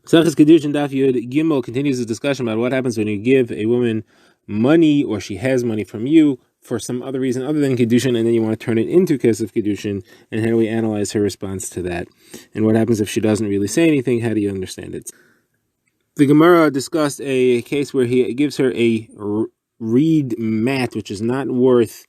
Concise Kiddushin Daf Gimel continues the discussion about what happens when you give a woman money or she has money from you for some other reason other than Kiddushin, and then you want to turn it into Kesef Kiddushin, and how do we analyze her response to that? And what happens if she doesn't really say anything? How do you understand it? The Gemara discussed a case where he gives her a reed mat, which is not worth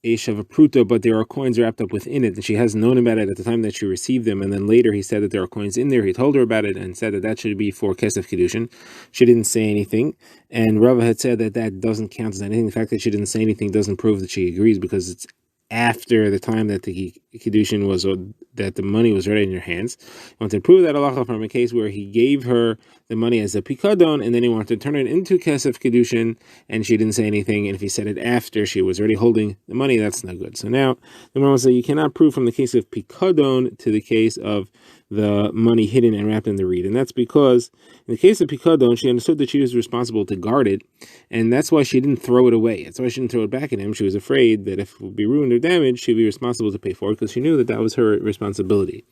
a shavapruta, but there are coins wrapped up within it, and she hasn't known about it at the time that she received them, and then later he said that there are coins in there. He told her about it and said that that should be for Kesef Kiddushin. She didn't say anything, and Rava had said that that doesn't count as anything. The fact that she didn't say anything doesn't prove that she agrees, because it's after the time that the Kiddushin was, or that the money was already in your hands. He wanted to prove that halacha from a case where he gave her the money as a pikadon, and then he wanted to turn it into Kesef Kiddushin, and she didn't say anything, and if he said it after she was already holding the money, that's not good. So now, the Gemara will say you cannot prove from the case of pikadon to the case of the money hidden and wrapped in the reed, and that's because in the case of pikadon, she understood that she was responsible to guard it, and that's why she didn't throw it away. That's why she didn't throw it back at him. She was afraid that if it would be ruined or damaged, she'd be responsible to pay for it, because she knew that that was her responsibility.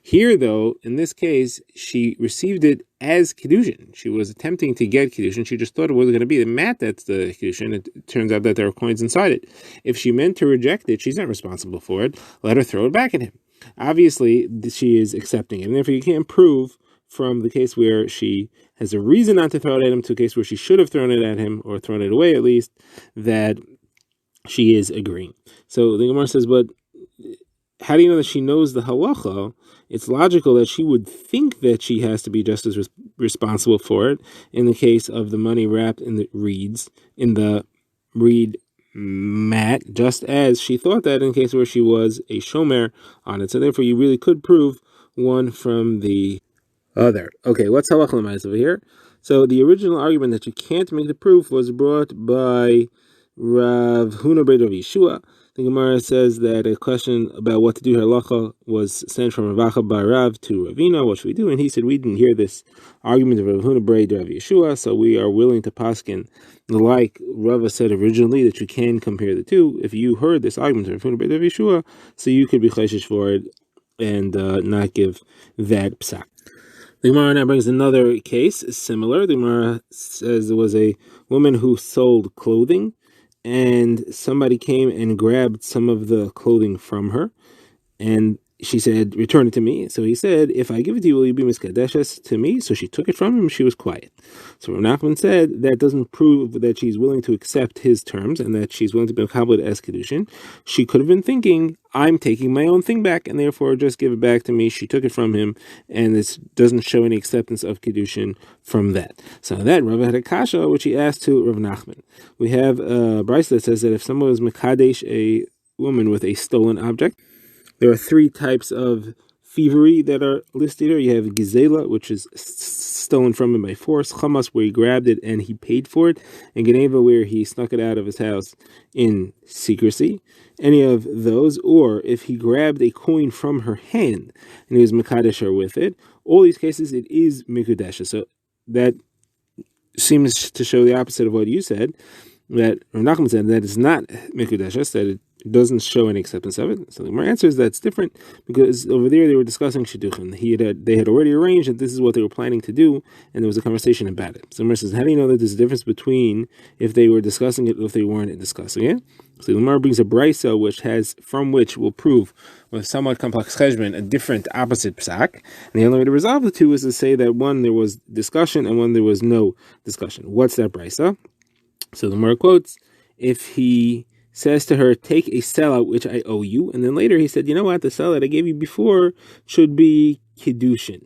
Here, though, in this case, she received it as Kiddushin. She was attempting to get Kiddushin. She just thought it was going to be the mat that's the Kiddushin. It turns out that there are coins inside it. If she meant to reject it, she's not responsible for it. Let her throw it back at him. Obviously, she is accepting it. And therefore, you can't prove from the case where she has a reason not to throw it at him to a case where she should have thrown it at him, or thrown it away at least, that she is agreeing. So the Gemara says, but how do you know that she knows the halacha? It's logical that she would think that she has to be just as responsible for it in the case of the money wrapped in the reeds, in the reed mat, just as she thought that in the case where she was a shomer on it. So therefore, you really could prove one from the other. Okay, what's halacha l'maisa over here? So the original argument that you can't make the proof was brought by Rav Huna bar Rav Yeshua. The Gemara says that a question about what to do halacha was sent from Rav Acha bar Rav to Ravina. What should we do? And he said, we didn't hear this argument of Rav Huna bar Rav Yeshua, so we are willing to paskin like Rava said originally, that you can compare the two. If you heard this argument of Rav Huna bar Rav Yeshua, so you could be chayshish for it and not give that psak. The Gemara now brings another case similar. The Gemara says there was a woman who sold clothing, and somebody came and grabbed some of the clothing from her, and she said, return it to me. So he said, if I give it to you, will you be miskadeshes to me? So she took it from him, she was quiet. So Rav Nachman said, that doesn't prove that she's willing to accept his terms, and that she's willing to be mekabel as Kiddushin. She could have been thinking, I'm taking my own thing back, and therefore just give it back to me. She took it from him, and this doesn't show any acceptance of Kiddushin from that. So that Rav had a kasha, which he asked to Rav Nachman. We have a brayso that says that if someone was mekadesh a woman with a stolen object, there are three types of thievery that are listed here. You have gizela, which is stolen from him by force; chamas, where he grabbed it and he paid for it; and geneva, where he snuck it out of his house in secrecy. Any of those, or if he grabbed a coin from her hand and he was mekadesh her with it, all these cases it is mikudesha. So that seems to show the opposite of what you said. That Rav Nachman said that it's not mikudeshes, that it doesn't show any acceptance of it. So the Gemara answers that's different, because over there they were discussing shidduchim. They had already arranged that this is what they were planning to do, and there was a conversation about it. So the Gemara says, how do you know that there's a difference between if they were discussing it or if they weren't discussing it? So the Gemara brings a brayso from which will prove with somewhat complex cheshbon a different opposite psak. And the only way to resolve the two is to say that one there was discussion and one there was no discussion. What's that brayso? So the Gemara quotes, if he says to her, take a sellout which I owe you, and then later he said, you know what, the sellout I gave you before should be Kiddushin.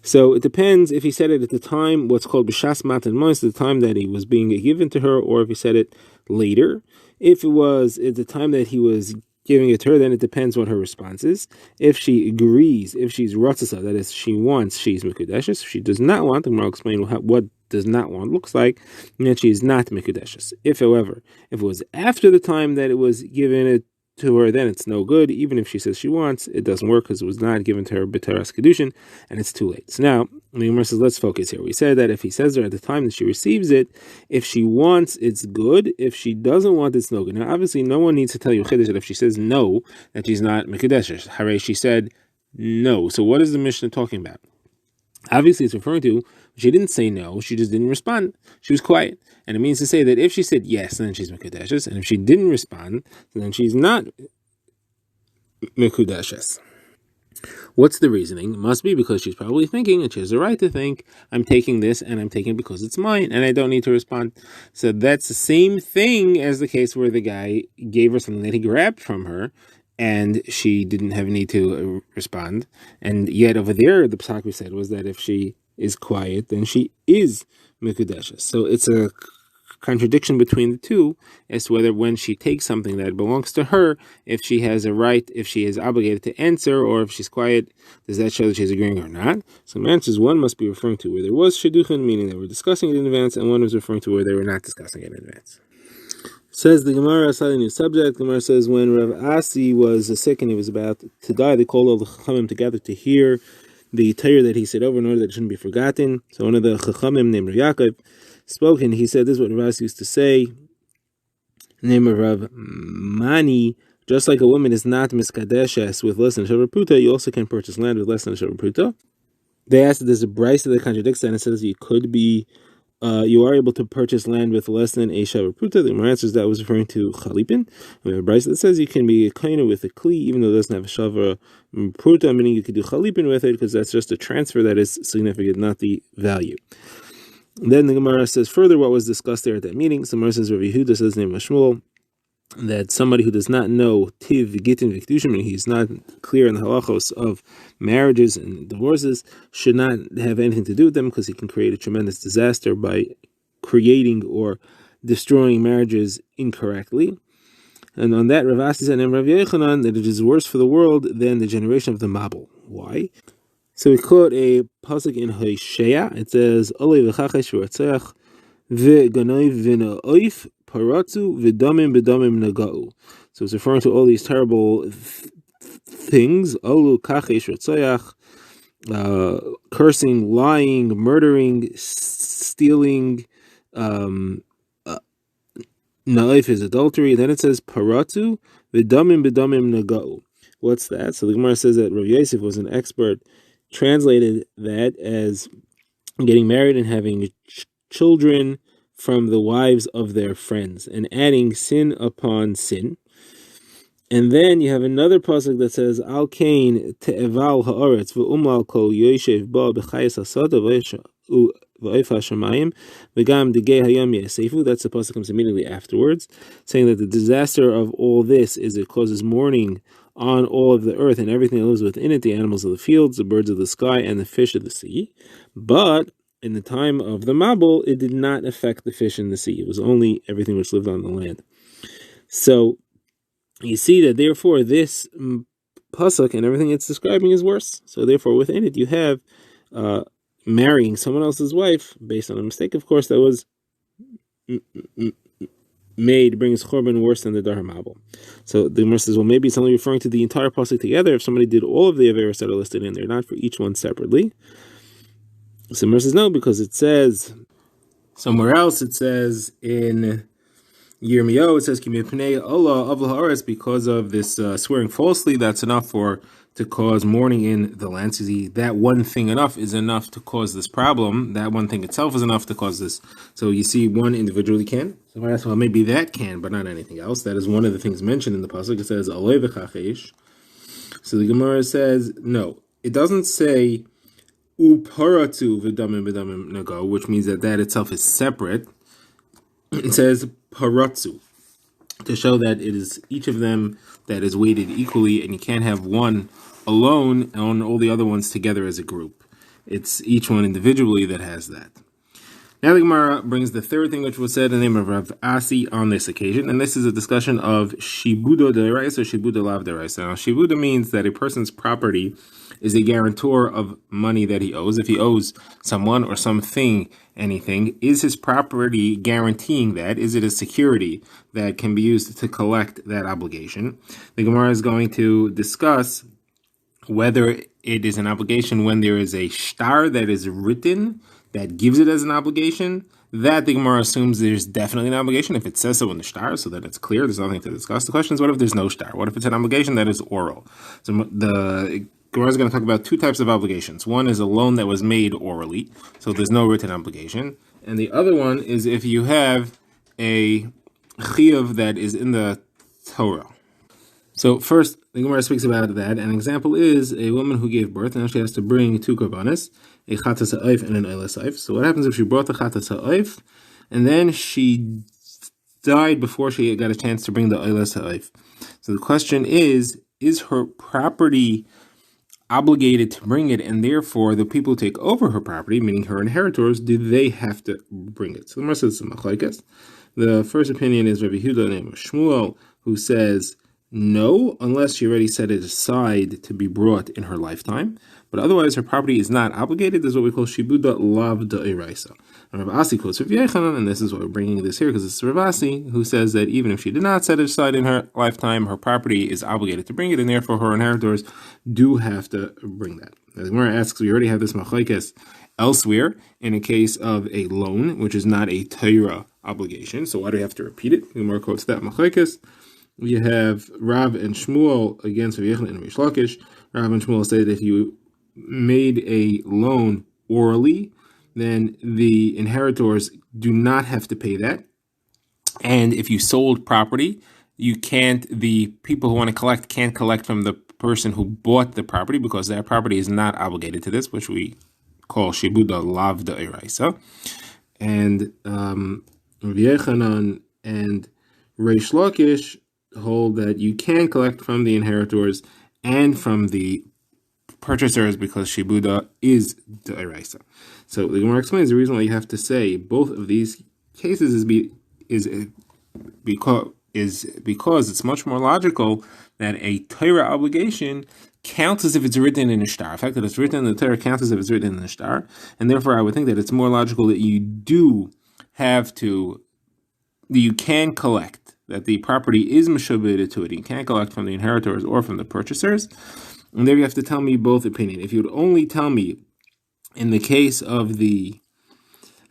So it depends if he said it at the time, what's called b'shas matan mois, the time that he was being given to her, or if he said it later. If it was at the time that he was giving it to her, then it depends what her response is. If she agrees, if she's ratzasa, that is, she wants, she's mekudeshes. If she does not want, then I'll explain what does not want looks like, and that she is not mekudeshes. If, however, if it was after the time that it was given it to her, then it's no good. Even if she says she wants, it doesn't work because it was not given to her b'teras kedushin, and it's too late. So now the Gemara says, let's focus here. We said that if he says to her at the time that she receives it, if she wants, it's good. If she doesn't want, it's no good. Now, obviously, no one needs to tell you chiddush that if she says no, that she's not mekudeshes. Hare, she said no. So what is the Mishnah talking about? Obviously, it's referring to she didn't say no, she just didn't respond. She was quiet. And it means to say that if she said yes, then she's Mekudeshes, and if she didn't respond, then she's not Mekudeshes. What's the reasoning? It must be because she's probably thinking, and she has the right to think, I'm taking this and I'm taking it because it's mine and I don't need to respond. So that's the same thing as the case where the guy gave her something that he grabbed from her and she didn't have a need to respond. And yet over there, the psak we said was that if she is quiet, then she is Mikudesha. So it's a contradiction between the two as to whether when she takes something that belongs to her, if she has a right, if she is obligated to answer, or if she's quiet, does that show that she's agreeing or not? So the answer is one must be referring to where there was shidduchin, meaning they were discussing it in advance, and one was referring to where they were not discussing it in advance. Says the Gemara, slightly new subject. The Gemara says when Rav Asi was sick and he was about to die, they called all the Chachamim together to hear the Torah that he said over in order that it shouldn't be forgotten. So one of the Chachamim named Rav Yaakov spoke and he said, this is what Rav Asi used to say, name of Rav Mani, just like a woman is not miskadeshes with less than a shavar pruta, you also can purchase land with less than a shavar pruta. They asked if there's a brisa that contradicts that and it says you could be you are able to purchase land with less than a shavar pruta. The Gemara answers that was referring to chalipin. We have a brisa that says you can be a kaina with a kli even though it doesn't have a shavar pruta, meaning you could do chalipin with it because that's just a transfer that is significant, not the value. Then the Gemara says further what was discussed there at that meeting. So Gemara says Rav Yehuda says name Shmuel that somebody who does not know tiv gittin v'kedushin, meaning he's not clear in the halachos of marriages and divorces, should not have anything to do with them because he can create a tremendous disaster by creating or destroying marriages incorrectly. And on that, Rav Asi said and Rav Yechanan that it is worse for the world than the generation of the Mabul. Why? So we quote a pasuk in Hosea. It says, "Olei v'chachesh v'ratzeach v'ganoiv v'na'oif paratzu v'damim b'damim nagau." So it's referring to all these terrible things. Olu kachesh ratzeach, cursing, lying, murdering, stealing. Na'oif is adultery. Then it says paratzu v'damim b'damim nagau. What's that? So the Gemara says that Rav Yosef was an expert, translated that as getting married and having children from the wives of their friends and adding sin upon sin. And then you have another pasuk that says Al Kain te'eval ha'aretz v'umal kol yoshev ba b'chayis hasada v'oifa shamayim v'gam degei hayam yaseifu. That's the pasuk comes immediately afterwards, saying that the disaster of all this is it causes mourning on all of the earth and everything that lives within it, the animals of the fields, the birds of the sky, and the fish of the sea. But in the time of the Mabul, it did not affect the fish in the sea. It was only everything which lived on the land. So you see that therefore this pasuk and everything it's describing is worse. So therefore within it you have marrying someone else's wife based on a mistake, of course, that was made brings korban worse than the Dar Mabul. So the Gemara says, well, maybe it's only referring to the entire pasuk together if somebody did all of the averos that are listed in there, not for each one separately. So the Gemara says no, because it says somewhere else, it says in Yirmiyahu, it says Kimipnei Allah of Laharetz, because of this swearing falsely, that's enough to cause mourning in the land. So that one thing is enough to cause this problem. That one thing itself is enough to cause this. So you see, one individually can. So well, maybe that can, but not anything else. That is one of the things mentioned in the pasuk. It says Alei v'chachesh. So the Gemara says no. It doesn't say uparatu v'damim b'damim nago, which means that itself is separate. It says paratzu, to show that it is each of them that is weighted equally, and you can't have one alone and all the other ones together as a group. It's each one individually that has that. Now the Gemara brings the third thing which was said in the name of Rav Asi on this occasion, and this is a discussion of shibuda deraisa or shibuda lav deraisa. Now shibuda means that a person's property is a guarantor of money that he owes. If he owes someone or something anything, is his property guaranteeing that? Is it a security that can be used to collect that obligation? The Gemara is going to discuss whether it is an obligation when there is a shtar that is written that gives it as an obligation. That the Gemara assumes there's definitely an obligation if it says so in the shtar, so that it's clear, there's nothing to discuss. The question is, what if there's no shtar? What if it's an obligation that is oral? So the Gemara is going to talk about two types of obligations. One is a loan that was made orally, so there's no written obligation. And the other one is if you have a chiyuv that is in the Torah. So first, the Gemara speaks about that. An example is a woman who gave birth, and now she has to bring two korbanos, a chatas ha'oif and an oilas ha'oif. So what happens if she brought the chatas ha'oif, and then she died before she got a chance to bring the oilas ha'oif? So the question is her property obligated to bring it, and therefore the people who take over her property, meaning her inheritors, do they have to bring it? So the Gemara says some machlokes. The first opinion is Rabbi Yehuda named Shmuel, who says no, unless she already set it aside to be brought in her lifetime. But otherwise, her property is not obligated. This is what we call shibuda lav da'iraisa. And Rav Asi quotes Rav Yechanan, and this is why we're bringing this here, because it's Rav Asi who says that even if she did not set it aside in her lifetime, her property is obligated to bring it, and therefore her inheritors do have to bring that. The Gemara asks, we already have this machlokes elsewhere in a case of a loan, which is not a Torah obligation. So why do we have to repeat it? The Gemara quotes that machlokes. We have Rav and Shmuel against Rav Yechanan and Rish Lakish. Rav and Shmuel say that if you made a loan orally, then the inheritors do not have to pay that. And if you sold property, the people who want to collect can't collect from the person who bought the property because that property is not obligated to this, which we call shibuda lav da'iraisa. And Rav Yechanan and Rish Lakish hold that you can collect from the inheritors and from the purchasers because shibuda is da'iraisa. So the Gemara explains the reason why you have to say both of these cases is because it's much more logical that a Torah obligation counts as if it's written in a shtar. The fact that it's written in the Torah counts as if it's written in a shtar, and therefore I would think that it's more logical that you can collect, that the property is meshubed to it. You can't collect from the inheritors or from the purchasers. And there you have to tell me both opinion. If you would only tell me in the case of the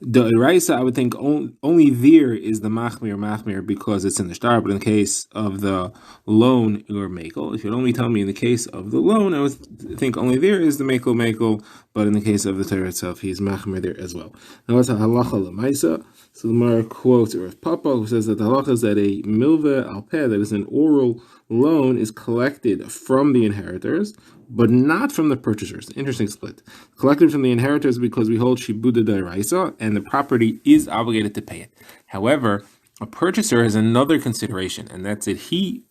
Da'iraisa, I would think only there is the machmir because it's in the shtar, but in the case of the loan, you're mekel. If you'd only tell me in the case of the loan, I would think only there is the mekel, but in the case of the Torah itself, he's machmir there as well. Now what's a halacha l'maisa? So the Gemara quotes Rav Papa, who says that the halacha is that a milveh al peh, that is an oral loan, is collected from the inheritors, but not from the purchasers. Interesting split. Collected from the inheritors because we hold shibuda da'iraisa, and the property is obligated to pay it. However, a purchaser has another consideration, and that's it.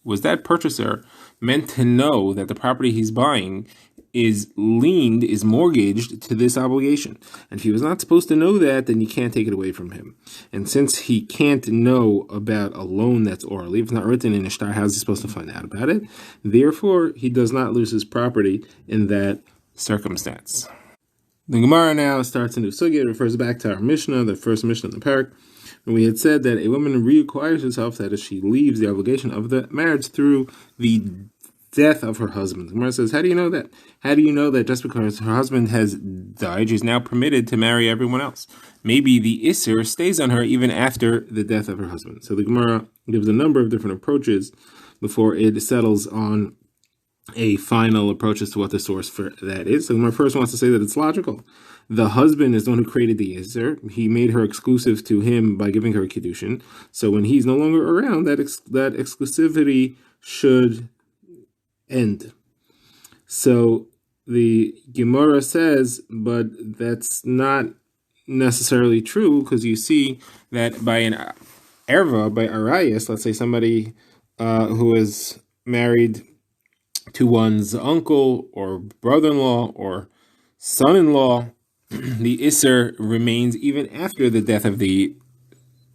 That purchaser meant to know that the property he's buying is mortgaged to this obligation. And if he was not supposed to know that, then you can't take it away from him. And since he can't know about a loan that's orally, if it's not written in a shtar, how is he supposed to find out about it? Therefore, he does not lose his property in that circumstance. The Gemara now starts a new sugya. It refers back to our Mishnah, the first Mishnah in the parak. And we had said that a woman reacquires herself, that is, she leaves the obligation of the marriage through the death of her husband. The Gemara says, how do you know that? How do you know that just because her husband has died, she's now permitted to marry everyone else? Maybe the Isser stays on her even after the death of her husband. So the Gemara gives a number of different approaches before it settles on a final approach as to what the source for that is. So the Gemara first wants to say that it's logical. The husband is the one who created the Isser. He made her exclusive to him by giving her Kiddushin. So when he's no longer around, that exclusivity should end. So the Gemara says, but that's not necessarily true, because you see that by an erva, by arayas, let's say somebody who is married to one's uncle or brother-in-law or son-in-law, the Isser remains even after the death of the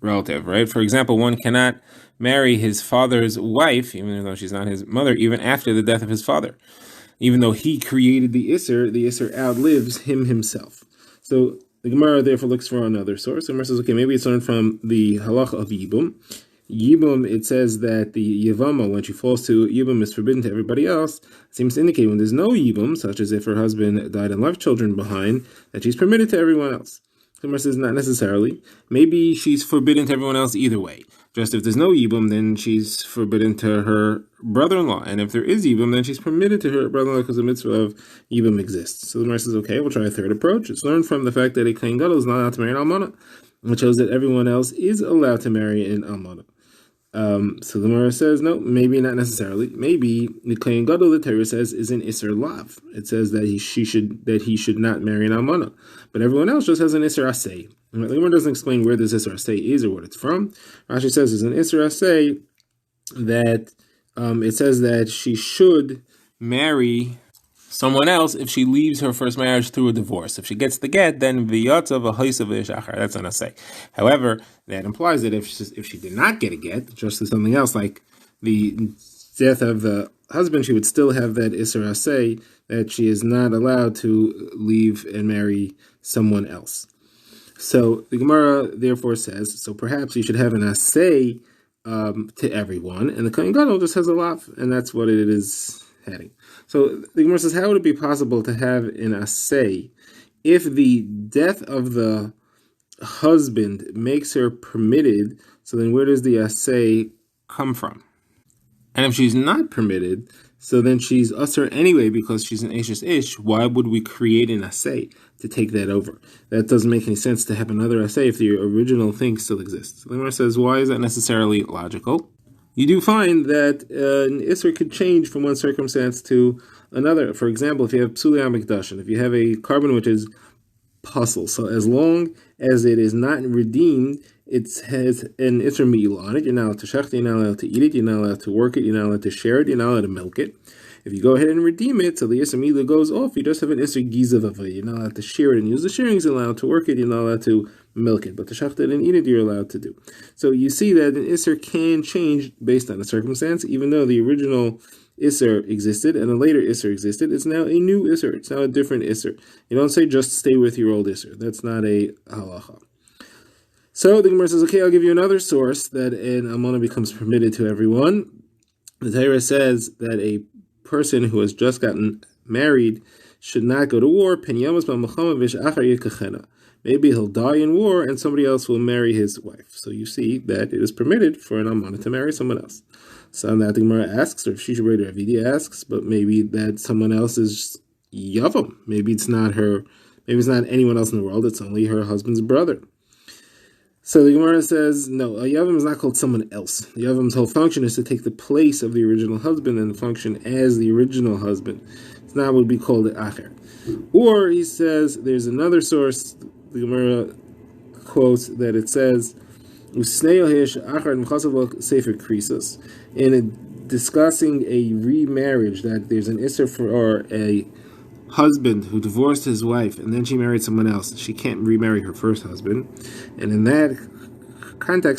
relative, right? For example, one cannot marry his father's wife, even though she's not his mother, even after the death of his father. Even though he created the Isser outlives him himself. So the Gemara therefore looks for another source. The Gemara says, okay, maybe it's learned from the halacha of Yibum. Yibum, it says that the Yavama, when she falls to Yibum, is forbidden to everybody else. It seems to indicate when there's no Yibum, such as if her husband died and left children behind, that she's permitted to everyone else. The Gemara says not necessarily. Maybe she's forbidden to everyone else either way. Just if there's no yibum, then she's forbidden to her brother-in-law. And if there is yibum, then she's permitted to her brother-in-law because the mitzvah of yibum exists. So the Gemara says, okay, we'll try a third approach. It's learned from the fact that a kohen gadol is not allowed to marry an almana, which shows that everyone else is allowed to marry an almana. So the Gemara says, no, maybe not necessarily. Maybe the kohen gadol, the Torah says, is an iser lav. It says that he should not marry an almana, but everyone else just has an iser asay. The Gemara doesn't explain where this iser asay is or what it's from. Rashi says it's an iser asay that it says that she should marry someone else if she leaves her first marriage through a divorce. If she gets the get, then v'yatzav v'hoisav v'yishachar. That's an asay. However, that implies that if she did not get a get, just as something else like the death of the husband, she would still have that iser asay that she is not allowed to leave and marry someone else. So the Gemara therefore says, so perhaps you should have an asay to everyone, and the kohen gadol just has a lav, and that's what it is heading. So the Gemara says, how would it be possible to have an asay if the death of the husband makes her permitted? So then where does the asay come from? And if she's not permitted, so then she's usher anyway because she's an ashes ish. Why would we create an asay to take that over? That doesn't make any sense to have another asay if the original thing still exists. The Gemara says, why is that necessarily logical? You do find that an isser could change from one circumstance to another. For example, if you have psuli hamikdashin, if you have a carbon which is puzzle, so as long as it is not redeemed, it has an isser me'ila on it. You're not allowed to shech, you're not allowed to eat it, you're not allowed to work it, you're not allowed to share it, you're not allowed to milk it. If you go ahead and redeem it, so the isser me'ila goes off, you just have an isser gizavava. You're not allowed to share it and use the sharings, you're not allowed to work it, you're not allowed to milk it, but to shech it and eat it, you're allowed to do. So you see that an isser can change based on a circumstance, even though the original isser existed and a later isser existed. It's now a new isser. It's now a different isser. You don't say just stay with your old isser. That's not a halacha. So the Gemara says, okay, I'll give you another source that an almana becomes permitted to everyone. The Torah says that a person who has just gotten married should not go to war. Maybe he'll die in war and somebody else will marry his wife. So you see that it is permitted for an almana to marry someone else. So now the Gemara asks, or Shisha Breder Avidi asks, but maybe that someone else is Yavam. Maybe it's not her, maybe it's not anyone else in the world, it's only her husband's brother. So the Gemara says, no, a Yavam is not called someone else. The Yavam's whole function is to take the place of the original husband and function as the original husband. It's not what would be called the Acher. Or he says, there's another source, the Gemara quotes that it says, in discussing a remarriage, that there's an isser for a husband who divorced his wife and then she married someone else. She can't remarry her first husband. And in that context,